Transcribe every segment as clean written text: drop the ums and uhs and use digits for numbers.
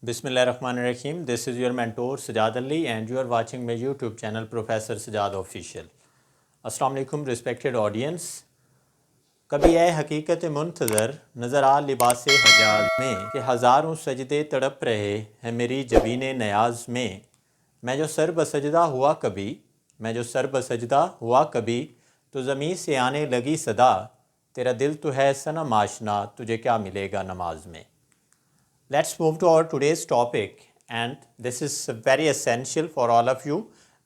Bismillahirrahmanirrahim. This is your mentor Sajad Ali and you are watching my YouTube channel Professor Sajad Official. अस्सलाम वालेकुम respected audience. कभी ऐ हकीकत मुंतज़र नज़र आ लिबास हजाज में कि हज़ारों सजदे तड़प रहे हैं मेरी जबीन नयाज में। मैं जो सर बसजदा हुआ कभी तो ज़मीं से आने लगी सदा, तेरा दिल तो है सनम आशना तुझे क्या मिलेगा नमाज में। Let's move to our today's topic, and this is very essential for all of you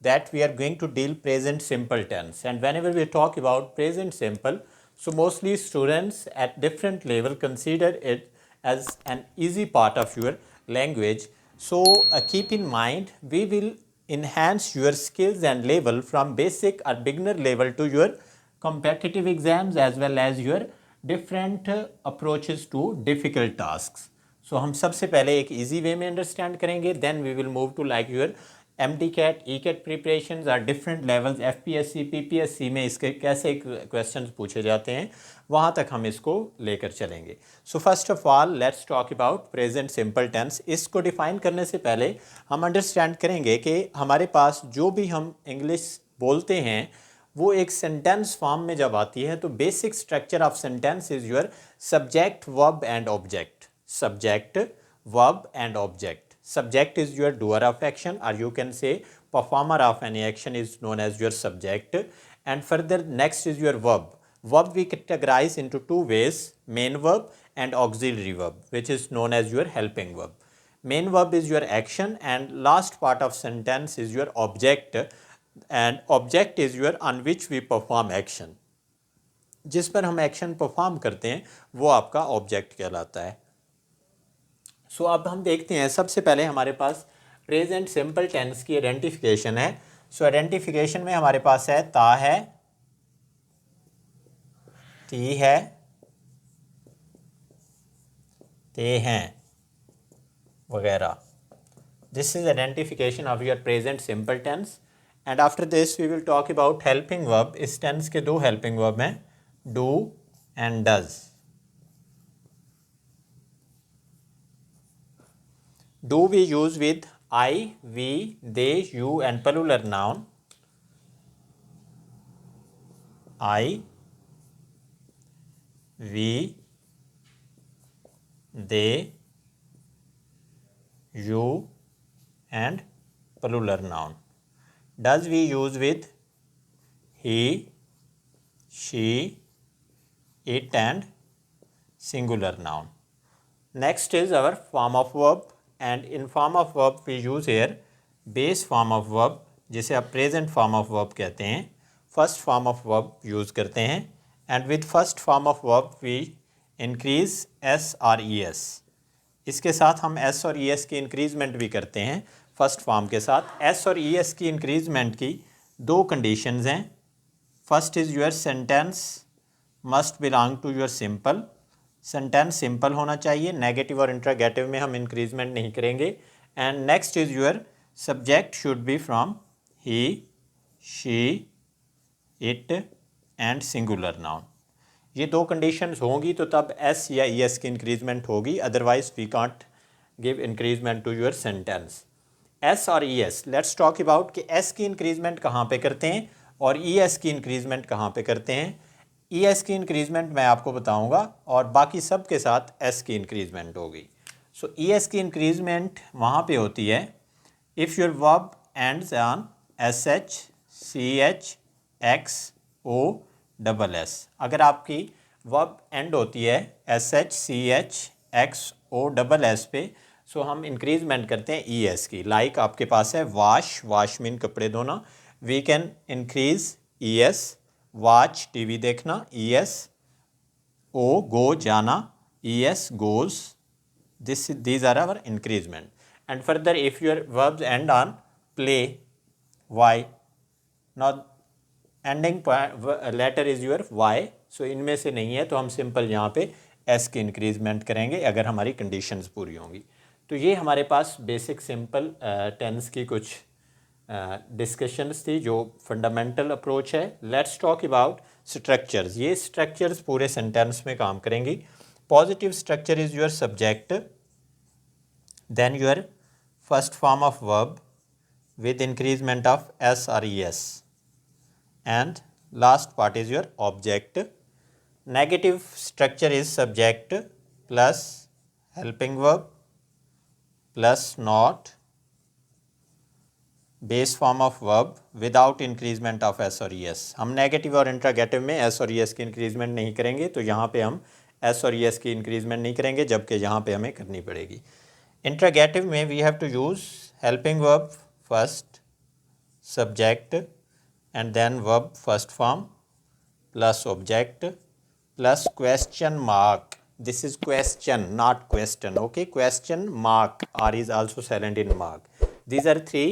that we are going to deal present simple tense. And whenever we talk about present simple, so mostly students at different level consider it as an easy part of your language. So keep in mind, we will enhance your skills and level from basic or beginner level to your competitive exams as well as your different approaches to difficult tasks. सो हम सबसे पहले एक easy way में understand करेंगे, then we will move to like your MT-CAT, E-CAT preparations are different levels, FPSC, PPSC में इसके कैसे questions पूछे जाते हैं, वहाँ तक हम इसको लेकर चलेंगे। So first of all let's talk about present simple tense. इसको डिफाइन करने से पहले हम अंडरस्टैंड करेंगे कि हमारे पास जो भी हम इंग्लिश बोलते हैं वो एक सेंटेंस फॉर्म में जब आती है तो basic structure of sentence is your subject, verb and object. Subject, verb and object. Subject is your doer of action, or you can say performer of any action is known as your subject. And further next is your verb. Verb we categorize into two ways, main verb and auxiliary verb, which is known as your helping verb. Main verb is your action and last part of sentence is your object, and object is your on which we perform action. जिस पर हम action perform करते हैं वो आपका object कहलाता है। सो अब हम देखते हैं, सबसे पहले हमारे पास प्रेजेंट सिंपल टेंस की आइडेंटिफिकेशन है। सो आइडेंटिफिकेशन में हमारे पास है ता है, ती है, ते हैं वगैरह। This is identification of your present simple tense. And after this we will talk about helping verb. इस टेंस के दो हेल्पिंग वर्ब हैं, do and does. Do we use with I, we, they, you and plural noun. I, we, they, you and plural noun. Does we use with he, she, it and singular noun. Next is our form of verb. And in form of verb we use here base form of verb, जिसे आप present form of verb कहते हैं। First form of verb use करते हैं and with first form of verb we increase S और E S. इसके साथ हम एस और ई एस की इंक्रीजमेंट भी करते हैं फर्स्ट फॉर्म के साथ। एस और ई एस की इंक्रीजमेंट की दो कंडीशंस हैं। First is your sentence must belong to your simple. Sentence simple होना चाहिए, नेगेटिव और इंट्रोगेटिव में हम इंक्रीजमेंट नहीं करेंगे। And next is your subject should be from he, she, it and singular noun. ये दो कंडीशंस होंगी तो तब एस या ई एस की इंक्रीजमेंट होगी, otherwise we can't give increment to your sentence. S और E S, let's talk about कि एस की इंक्रीजमेंट कहाँ पे करते हैं और ई एस की इंक्रीजमेंट कहाँ पे करते हैं। ई एस की इंक्रीजमेंट मैं आपको बताऊंगा और बाकी सब के साथ एस की इंक्रीजमेंट होगी। सो ई एस की इंक्रीजमेंट वहाँ पे होती है if your verb ends on S H, C H, X, O, double S. अगर आपकी वर्ब एंड होती है S H, C H, X, O, double S पे, सो हम इंक्रीजमेंट करते हैं ई एस की। लाइक आपके पास है वाश, वाश मीन कपड़े धोना, we can increase E S. Watch TV देखना, ई एस। ओ गो जाना, E S goes. these are our increment. And further if your verbs end on play, why, now ending letter is your y, so इनमें से नहीं है तो हम simple यहाँ पे s की इंक्रीजमेंट करेंगे अगर हमारी कंडीशंस पूरी होंगी। तो ये हमारे पास बेसिक सिंपल टेंस की कुछ डिस्कशंस थी जो फंडामेंटल अप्रोच है। Let's talk about structures. ये स्ट्रक्चर्स पूरे सेंटेंस में काम करेंगी। Positive structure is your subject, then your first form of verb with increasement of s or es, and last part is your object. Negative structure is subject plus helping verb plus not base form of verb without increment of S और E S. हम negative और interrogative में S और E S की increment नहीं करेंगे, तो यहाँ पे हम एस और ई एस की इंक्रीजमेंट नहीं करेंगे, जबकि यहाँ पे हमें करनी पड़ेगी. इंट्रागेटिव में we have to use helping verb first, subject and then verb first form plus object plus question mark. This is question, not question. Okay, question mark, R is also silent in mark. These are three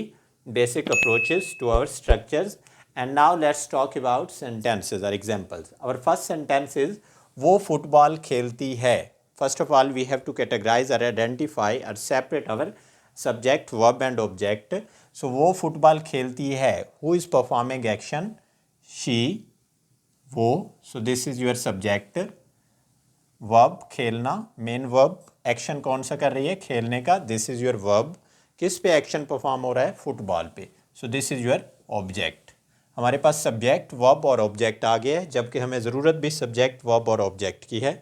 basic approaches to our structures. And now let's talk about sentences or examples. Our first sentence is वो football खेलती है. First of all, we have to categorize or identify or separate our subject, verb and object. So वो football खेलती है. Who is performing action? She. वो. So this is your subject. Verb खेलना, main verb. Action कौन सा कर रही है? खेलने का. This is your verb. किस पे एक्शन परफॉर्म हो रहा है? फुटबॉल पे. सो दिस इज़ योर ऑब्जेक्ट. हमारे पास सब्जेक्ट, वर्ब और ऑब्जेक्ट आ गया है, जबकि हमें ज़रूरत भी सब्जेक्ट, वर्ब और ऑब्जेक्ट की है.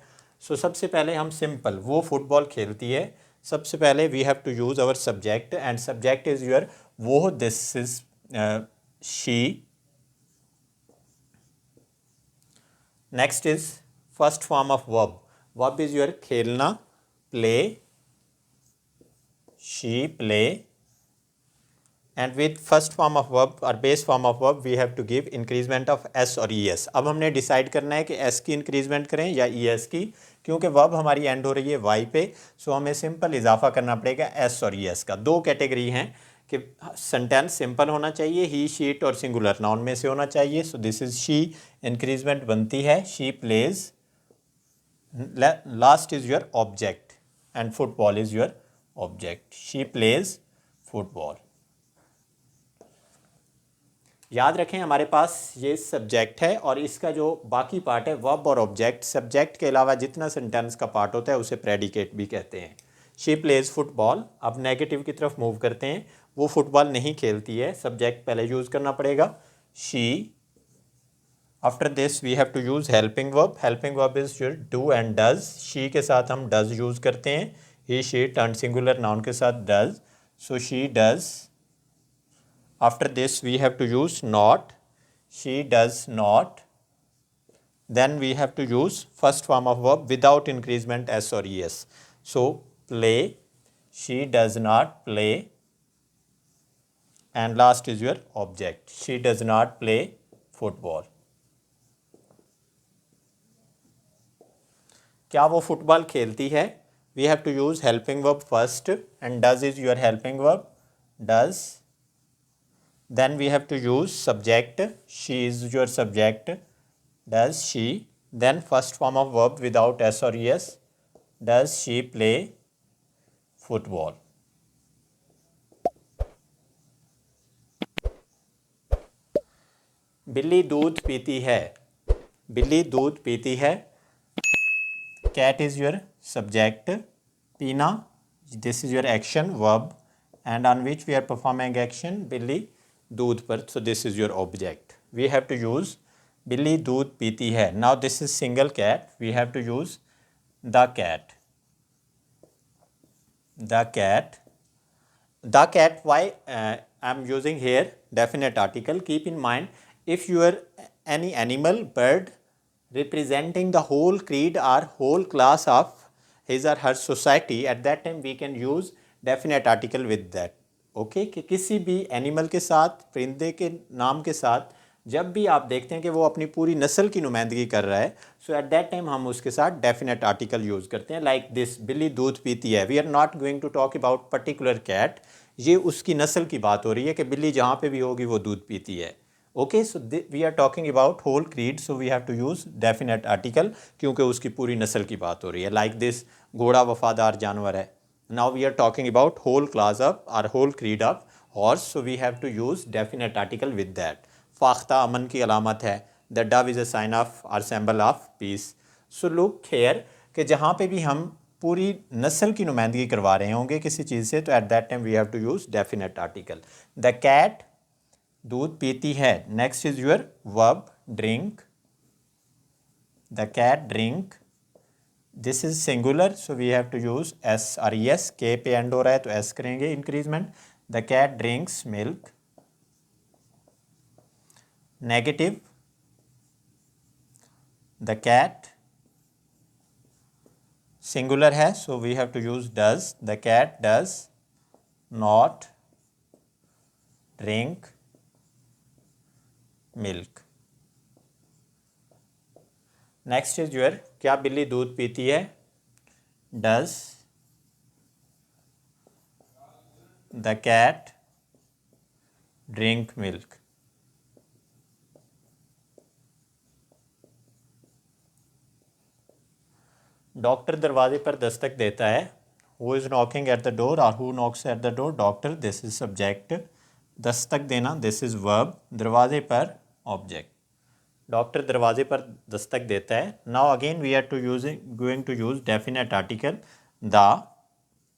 सो सबसे पहले हम सिंपल वो फुटबॉल खेलती है. सबसे पहले we have to use our subject and subject is your वो. This is she. Next is first form of verb. Verb is your खेलना, play. She play. And with first form of verb or base form of verb we have to give increasement of s और es. अब हमने decide करना है कि s की increment करें या es की, क्योंकि वर्ब हमारी एंड हो रही है y पे. सो हमें सिंपल इजाफा करना पड़ेगा s और es का. दो कैटेगरी हैं कि सेंटेंस सिंपल होना चाहिए, ही, शी, इट और सिंगुलर नाउन में से होना चाहिए. So this is she, increment बनती है. She plays. Last is your object and football is your object. She plays football. याद रखें हमारे पास ये सब्जेक्ट है और इसका जो बाकी पार्ट है वर्ब और ऑब्जेक्ट. सब्जेक्ट के अलावा जितना सेंटेंस का पार्ट होता है उसे प्रेडिकेट भी कहते हैं. She plays football. अब नेगेटिव की तरफ मूव करते हैं. वो फुटबॉल नहीं खेलती है. सब्जेक्ट पहले यूज़ करना पड़ेगा, she. After this we have to use helping verb. Helping verb is your do and does. She के साथ हम डज यूज़ करते हैं. He, she, turn singular noun के साथ does. So she does. After this we have to use not. She does not. Then we have to use first form of verb without increment S और E S. So play. She does not play. And last is your object. She does not play football. क्या वो football खेलती है? We have to use helping verb first and does is your helping verb, does. Then we have to use subject. She is your subject, does she. Then first form of verb without s or es. Does she play football? बिल्ली दूध पीती है. बिल्ली दूध पीती है. Cat is your subject. Pina, this is your action, verb, and on which we are performing action, बिल्ली दूध पर. So this is your object. We have to use बिल्ली दूध पीती है. Now this is single cat. We have to use the cat. The cat. The cat. Why I'm using here definite article. Keep in mind, if you are any animal, bird, representing the whole creed or whole class of his or her society, at that time we can use definite article with that. Okay, कि किसी भी animal के साथ, परिंदे के नाम के साथ जब भी आप देखते हैं कि वो अपनी पूरी नस्ल की नुमाइंदगी कर रहा है, सो एट दैट टाइम हम उसके साथ डेफिनेट आर्टिकल यूज़ करते हैं. लाइक दिस, बिल्ली दूध पीती है. We are not going to talk about particular cat. ये उसकी नस्ल की बात हो रही है कि बिल्ली जहाँ पे भी होगी वो दूध पीती है. Okay, so we are talking about whole creed, so we have to use definite article, क्योंकि उसकी पूरी नस्ल की बात हो रही है. लाइक दिस, घोड़ा वफादार जानवर है. Now we are talking about whole class of और whole creed of horse, so we have to use definite article with that. फाख्ता अमन की अलामत है. The dove is a sign of और symbol of peace. So look here कि जहाँ पे भी हम पूरी नस्ल की नुमाइंदगी करवा रहे होंगे किसी चीज़ से, तो at that time we have to use definite article. The cat दूध पीती है। Next is your verb drink. The cat drink, this is singular so we have to use S or E S, के पे end हो रहा है तो S करेंगे increment. The cat drinks milk. Negative, the cat singular है so we have to use does. The cat does not drink milk. Next is your क्या बिल्ली दूध पीती है। Does the cat drink milk. Doctor दरवाजे पर दस्तक देता है। Who is knocking at the door और who knocks at the door. Doctor this is subject, दस्तक देना दिस इज वर्ब, दरवाजे पर ऑब्जेक्ट। डॉक्टर दरवाजे पर दस्तक देता है। Now again we are to using going to use definite article the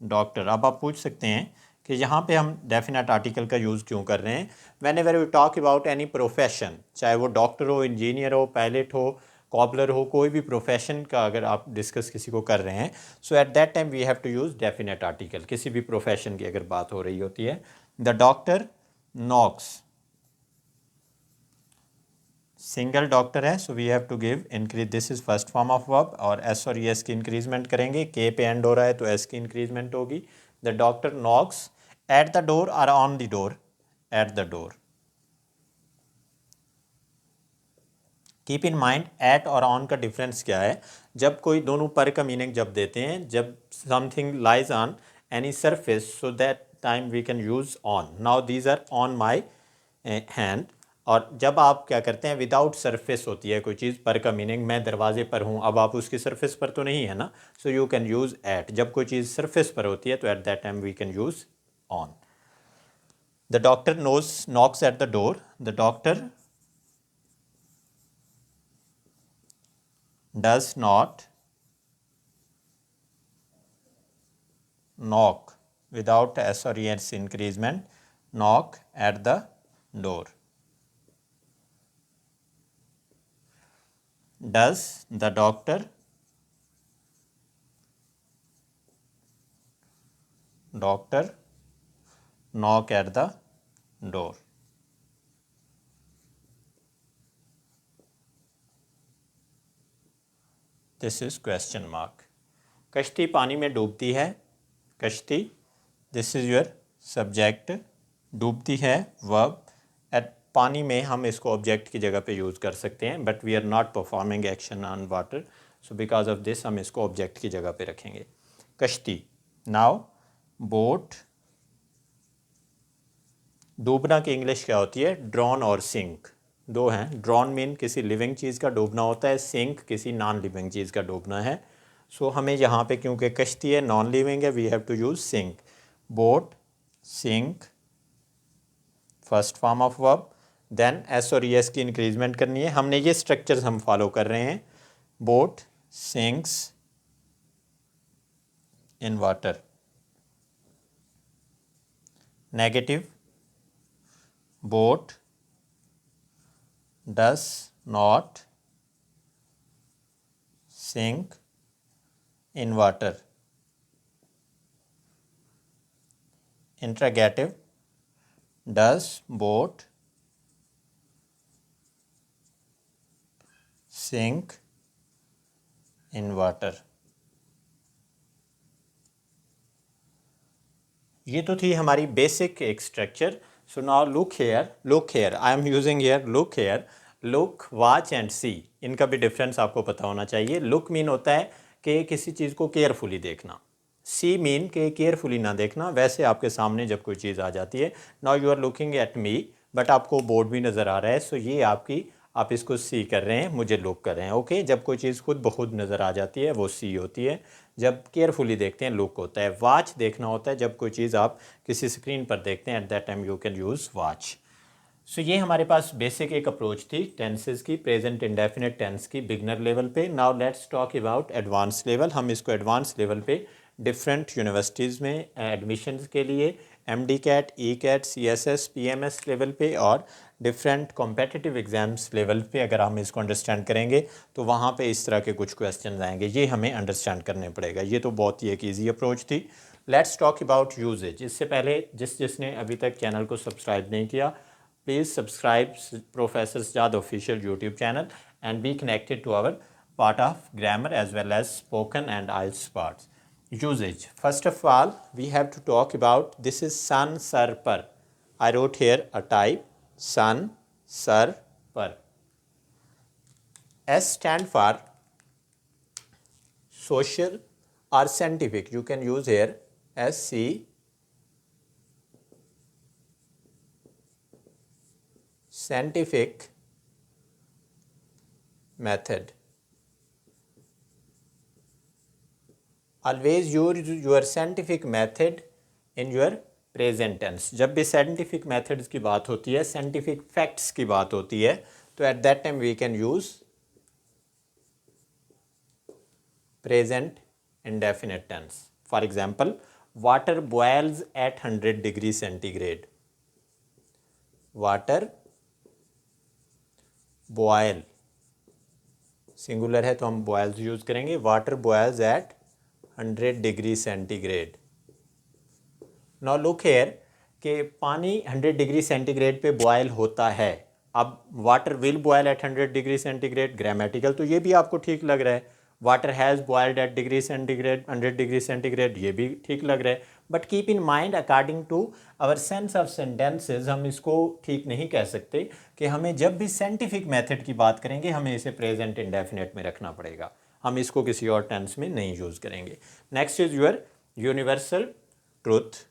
doctor. अब आप पूछ सकते हैं कि यहाँ पे हम डेफिनेट आर्टिकल का यूज़ क्यों कर रहे हैं। Whenever we talk about any profession, चाहे वो डॉक्टर हो, इंजीनियर हो, पायलट हो, कॉबलर हो, कोई भी प्रोफेशन का अगर आप डिस्कस किसी को कर रहे हैं, so at that time we have to use definite article. किसी भी प्रोफेशन की अगर बात हो रही होती है। The doctor knocks, single doctor है so we have to give increase, this is first form of verb, और एस और एस की इंक्रीजमेंट करेंगे। के पे एंड हो रहा है तो एस की इंक्रीजमेंट होगी। The doctor knocks at the door और on the door. At the door. Keep in mind at और ऑन का डिफरेंस क्या है। जब कोई दोनों पर का मीनिंग जब देते हैं, जब something lies on any surface so that time we can use on. Now these are on my hand. और जब आप क्या करते हैं विदाउट सरफेस होती है कोई चीज़, पर का मीनिंग मैं दरवाजे पर हूँ, अब आप उसकी सरफेस पर तो नहीं है ना, so you can use at. जब कोई चीज़ सरफेस पर होती है तो at that time we can use on. The doctor knocks at the door. The doctor does not knock without S or ES increment, knock at the door. Does the doctor knock at the door? This is question mark. कश्ती पानी में डूबती है। कश्ती, this is your subject, डूबती है verb. Eight पानी में हम इसको ऑब्जेक्ट की जगह पे यूज़ कर सकते हैं, but we are not performing action on water, so because of this हम इसको ऑब्जेक्ट की जगह पे रखेंगे। कश्ती। नाउ बोट, डूबना की इंग्लिश क्या होती है। ड्रॉन और सिंक, दो हैं। ड्रॉन मीन किसी लिविंग चीज़ का डूबना होता है, सिंक किसी नॉन लिविंग चीज़ का डूबना है। सो हमें यहाँ पे क्योंकि कश्ती है, नॉन लिविंग है, we have to use sink. Boat sink first form of verb. Then S और एस की इंक्रीजमेंट करनी है। हमने ये स्ट्रक्चर्स हम फॉलो कर रहे हैं। Boat sinks in water. Negative, boat does not sink in water. Interrogative, does boat sink in water? ये तो थी हमारी बेसिक एक structure. So now look here, I am using here look here. Look, watch and see, इनका भी difference आपको पता होना चाहिए। लुक मीन होता है कि किसी चीज़ को केयरफुली देखना। सी मीन के केयरफुली ना देखना, वैसे आपके सामने जब कोई चीज़ आ जाती है। Now you are looking at me, but आपको बोर्ड भी नज़र आ रहा है, सो ये आपकी, आप इसको सी कर रहे हैं, मुझे लुक कर रहे हैं। ओके, जब कोई चीज़ खुद ब खुद नज़र आ जाती है वो सी होती है। जब केयरफुली देखते हैं लुक होता है। वॉच देखना होता है, जब कोई चीज़ आप किसी स्क्रीन पर देखते हैं, at that time you can use watch. So ये हमारे पास बेसिक एक अप्रोच थी टेंसेस की, प्रेजेंट इंडेफिनिट टेंस की बिगनर लेवल पे। Now let's talk about advance level. हम इसको एडवांस लेवल पे डिफरेंट यूनिवर्सिटीज़ में एडमिशन्स के लिए MD CAT, E CAT, CSS, PMS level पे और डिफरेंट कॉम्पिटिटिव एग्ज़ाम्स लेवल पे अगर हम इसको अंडरस्टैंड करेंगे तो वहाँ पे इस तरह के कुछ क्वेश्चन आएंगे, ये हमें अंडरस्टैंड करने पड़ेगा। ये तो बहुत ही एक ईजी अप्रोच थी। Let's talk about usages. इससे पहले जिसने अभी तक चैनल को सब्सक्राइब नहीं किया, please subscribe professor Sajjad official YouTube channel and be connected to our part of grammar as well as spoken and IELTS parts. Usage. First of all, we have to talk about this is sun, sir, par. I wrote here a type sun, sir, par. S stand for social or scientific. You can use here SC scientific method. Always use your scientific method in your present tense. जब भी scientific methods की बात होती है, scientific facts की बात होती है, तो at that time we can use present indefinite tense. For example, water boils at 100 degrees centigrade. Water boil singular है तो हम बॉयल्स यूज़ करेंगे। Water boils at 100 degree centigrade. Now look here कि पानी 100 डिग्री सेंटीग्रेड पे boil होता है। अब water will boil at 100 degree centigrade, grammatical तो ये भी आपको ठीक लग रहा है। Water has boiled at degree centigrade 100 degree centigrade, ये भी ठीक लग रहा है। But keep in mind according to our sense of sentences हम इसको ठीक नहीं कह सकते कि हमें जब भी साइंटिफिक मेथड की बात करेंगे हमें इसे प्रेजेंट इंडेफिनिट में रखना पड़ेगा, हम इसको किसी और टेंस में नहीं यूज़ करेंगे। Next is your universal truth.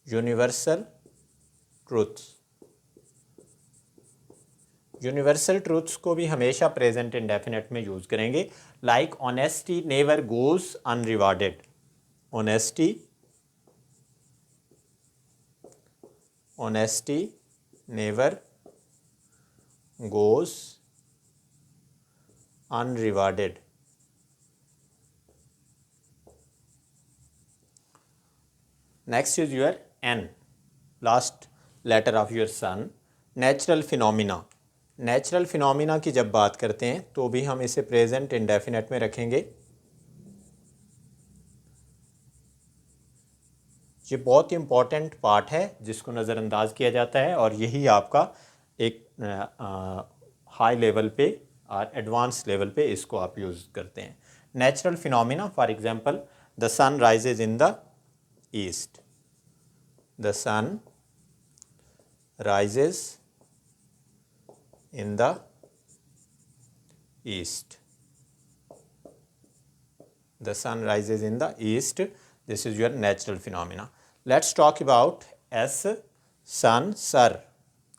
Universal truths, universal truths को भी हमेशा प्रेजेंट इंडेफिनिट में यूज़ करेंगे। Like honesty never goes unrewarded. Honesty, honesty never goes unrewarded. Next is your N, last letter of your son. Natural phenomena. Natural phenomena की जब बात करते हैं तो भी हम इसे प्रेजेंट इंडेफिनिट में रखेंगे। ये बहुत ही इम्पॉर्टेंट पार्ट है जिसको नज़रअंदाज किया जाता है और यही आपका एक हाई लेवल पे और एडवांस लेवल पे इसको आप यूज़ करते हैं। Natural phenomena, for example the sun rises in the east. The sun rises in the east. The sun rises in the east. This is your natural phenomena. Let's talk about S, sun, sir.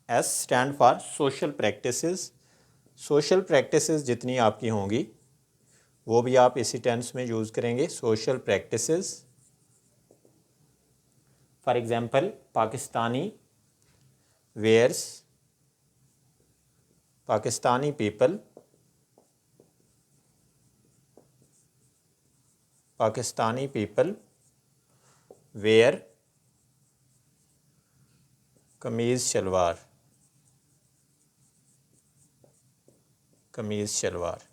S stand for social practices. Social practices जितनी आपकी होंगी वो भी आप इसी tense में use करेंगे। social practices. For example, Pakistani wears, Pakistani people, Pakistani people wear kameez shalwar, kameez shalwar.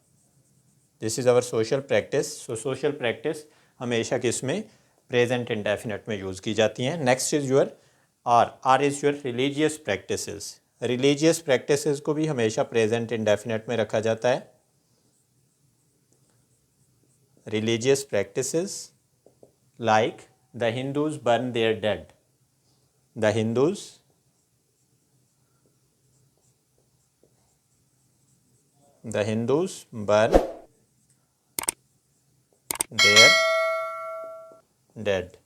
This is our social practice. So social practice हमेशा किस में प्रेजेंट इंडेफिनिट में यूज़ की जाती हैं। Next is your R. R is your religious practices. Religious practices को भी हमेशा प्रेजेंट इंडेफिनिट में रखा जाता है। Religious practices like the Hindus burn their dead. The Hindus burn their dead.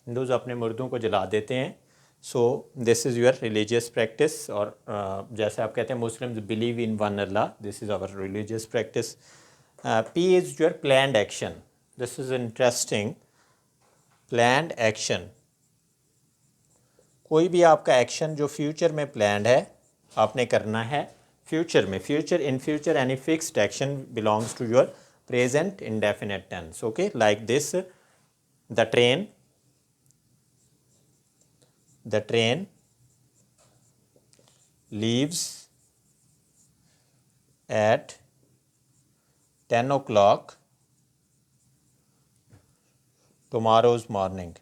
Hindus अपने मुर्दों को जला देते हैं। So this is your religious practice. और जैसे आप कहते हैं Muslims believe in one Allah, this is our religious practice. P is your planned action. This is interesting. Planned action, कोई भी आपका एक्शन जो फ्यूचर में प्लान्ड है आपने करना है फ्यूचर में, future in future any fixed action belongs to your present indefinite tense. Okay, like this, the train leaves at 10 o'clock tomorrow morning.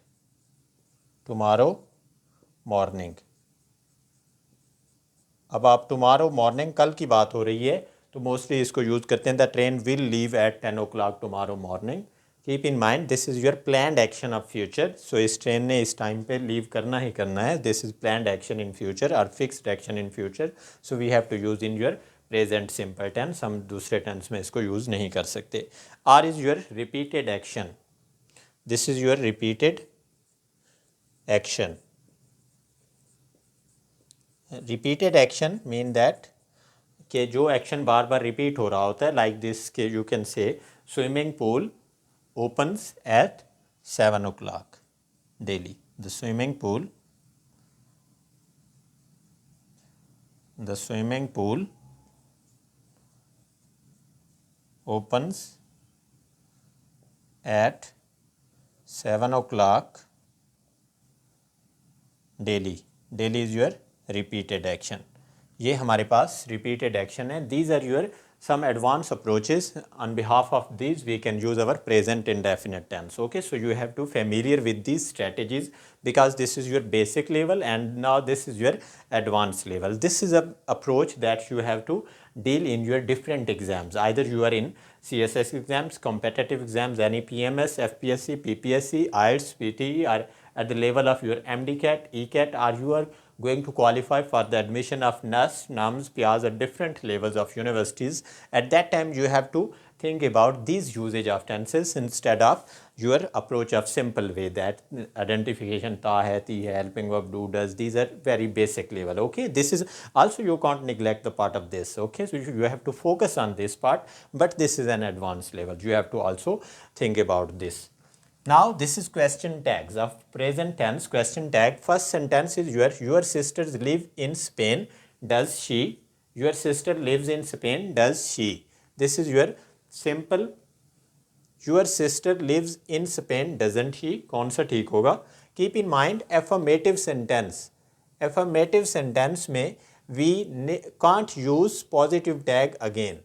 अब आप टुमारो मॉर्निंग, कल की बात हो रही है तो मोस्टली इसको यूज़ करते हैं the train will leave at 10 o'clock tomorrow morning. Keep in mind this is your planned action of future. So इस ट्रेन ने इस टाइम पे लीव करना ही करना है. This is planned action in future और fixed action in future. So we have to use in your present simple tense. हम दूसरे टेंस में इसको यूज़ नहीं कर सकते. Or is your repeated action. This is your repeated action. Repeated action mean that कि जो एक्शन बार बार repeat हो रहा होता है, लाइक दिस के यू कैन से swimming pool opens at 7 o'clock daily. The swimming pool opens at 7 o'clock daily. Daily is your repeated action. ये हमारे पास repeated action है. These are your some advanced approaches. On behalf of these we can use our present indefinite tense. Okay, so you have to familiar with these strategies because this is your basic level and now this is your advanced level. This is a approach that you have to deal in your different exams. Either you are in CSS exams, competitive exams, any PMS, FPSC, PPSC, IELTS, PTE, or at the level of your MDCAT, ECAT, or you are going to qualify for the admission of NUS, NUMS, PIAS at different levels of universities. At that time you have to think about these usage of tenses instead of your approach of simple way that identification ta hai, ti hai, helping verb, do, does. These are very basic level. Okay, this is also you can't neglect the part of this. Okay, so you have to focus on this part, but this is an advanced level. You have to also think about this. Now this is question tags of present tense. Question tag, first sentence is your sisters live in Spain, does she? Your sister lives in Spain, does she? This is your simple. Your sister lives in Spain, doesn't she? कौन सा ठीक होगा? Keep in mind affirmative sentence. Affirmative sentence में we can't use positive tag again.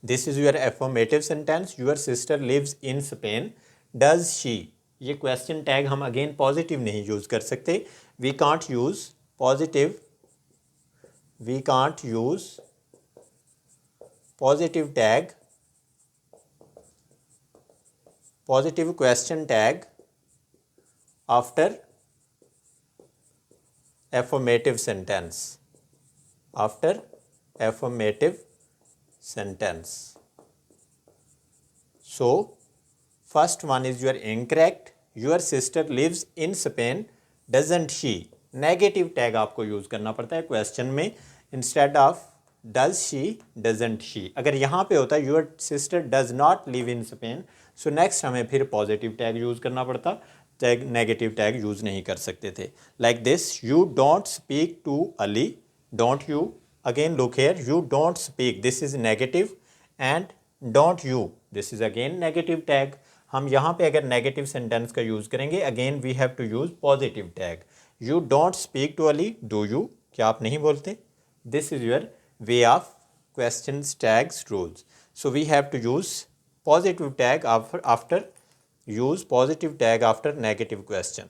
This is your affirmative sentence. Your sister lives in Spain. Does she? ये question tag हम again positive नहीं use कर सकते. We can't use positive. We can't use positive tag, positive question tag after affirmative sentence. After affirmative sentence. So first one is your incorrect. Your sister lives in Spain, doesn't she? Negative tag आपको use करना पड़ता है question में instead of does she, doesn't she. अगर यहाँ पे होता है your sister does not live in Spain, so next हमें फिर पॉजिटिव टैग यूज़ करना पड़ता, टैग नेगेटिव टैग यूज़ नहीं कर सकते थे. Like this, you don't speak to Ali. Don't you, again look here, you don't speak, this is negative, and don't you, this is again negative tag. हम यहाँ पे अगर नेगेटिव सेंटेंस का use करेंगे, again we have to use positive tag. You don't speak to Ali, do you, क्या आप नहीं बोलते? This is your way of question tags rules. So we have to use positive tag after, use positive tag after negative question.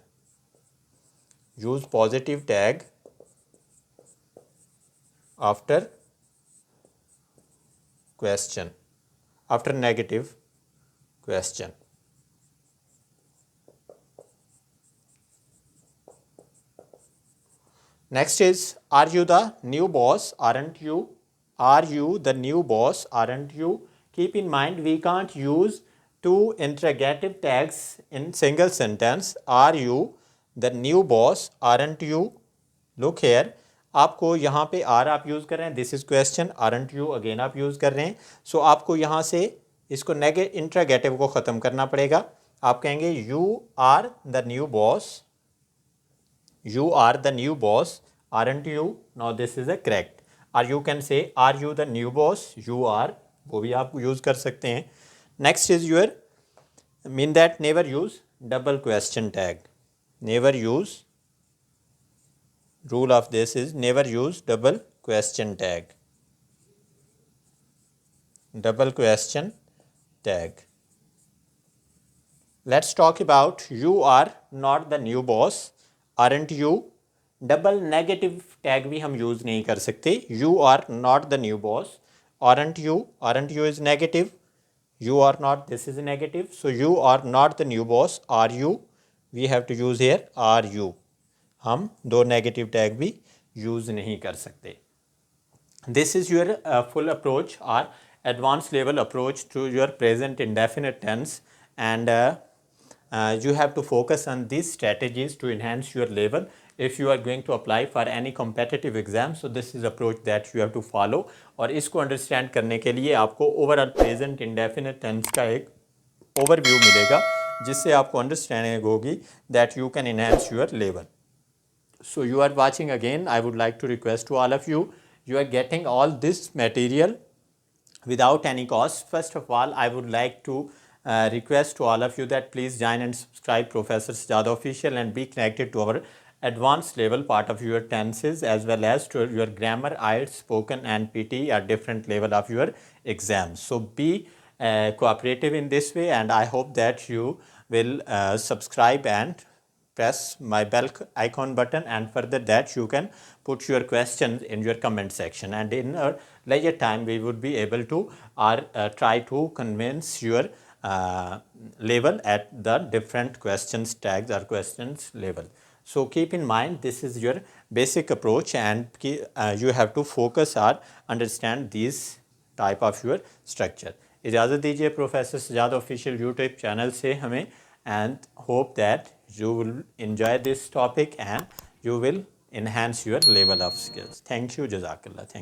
Use positive tag after question, after negative question. Next is, are you the new boss? Aren't you? Are you the new boss? Aren't you? Keep in mind we can't use two interrogative tags in single sentence. Are you the new boss? Aren't you? Look here, आपको यहाँ पे are आप use कर रहे हैं, this is question. Aren't you again आप use कर रहे हैं. सो आपको यहाँ से इसको इंट्रागेटिव को ख़त्म करना पड़ेगा. आप कहेंगे you are the new boss, you are the new boss, aren't you, now this is a correct. और you can say are you the new boss, you are, वो भी आप यूज़ कर सकते हैं। Next is your mean that never use double question tag, never use, rule of this is never use double question tag, double question tag. Let's talk about you are not the new boss, aren't you। Double negative tag भी हम use नहीं कर सकते। You are not the new boss, aren't you, aren't you is negative, you are not, this is negative, so you are not the new boss, are you, we have to use here are you। हम दो negative tag भी use नहीं कर सकते। This is your full approach or advanced level approach to your present indefinite tense, and you have to focus on these strategies to enhance your level if you are going to apply for any competitive exam. So this is approach that you have to follow, और इसको understand करने के लिए आपको overall present indefinite tense का एक overview मिलेगा जिससे आपको understanding होगी that you can enhance your level. So you are watching again, I would like to request to all of you, you are getting all this material without any cost. First of all, I would like to request to all of you that please join and subscribe Professor Sajjad Official and be connected to our advanced level part of your tenses as well as to your grammar, IELTS, spoken and PT are different level of your exams. So be cooperative in this way, and I hope that you will subscribe and press my bell icon button, and further that you can put your questions in your comment section, and in a later time we would be able to try to convince your level at the different questions tags or questions level. So keep in mind this is your basic approach, and you have to focus or understand these type of your structure. इजाज़त दीजिए professor Sajjad official YouTube channel से हमें, and hope that you will enjoy this topic and you will enhance your level of skills. Thank you. Jazakallah. Thank you.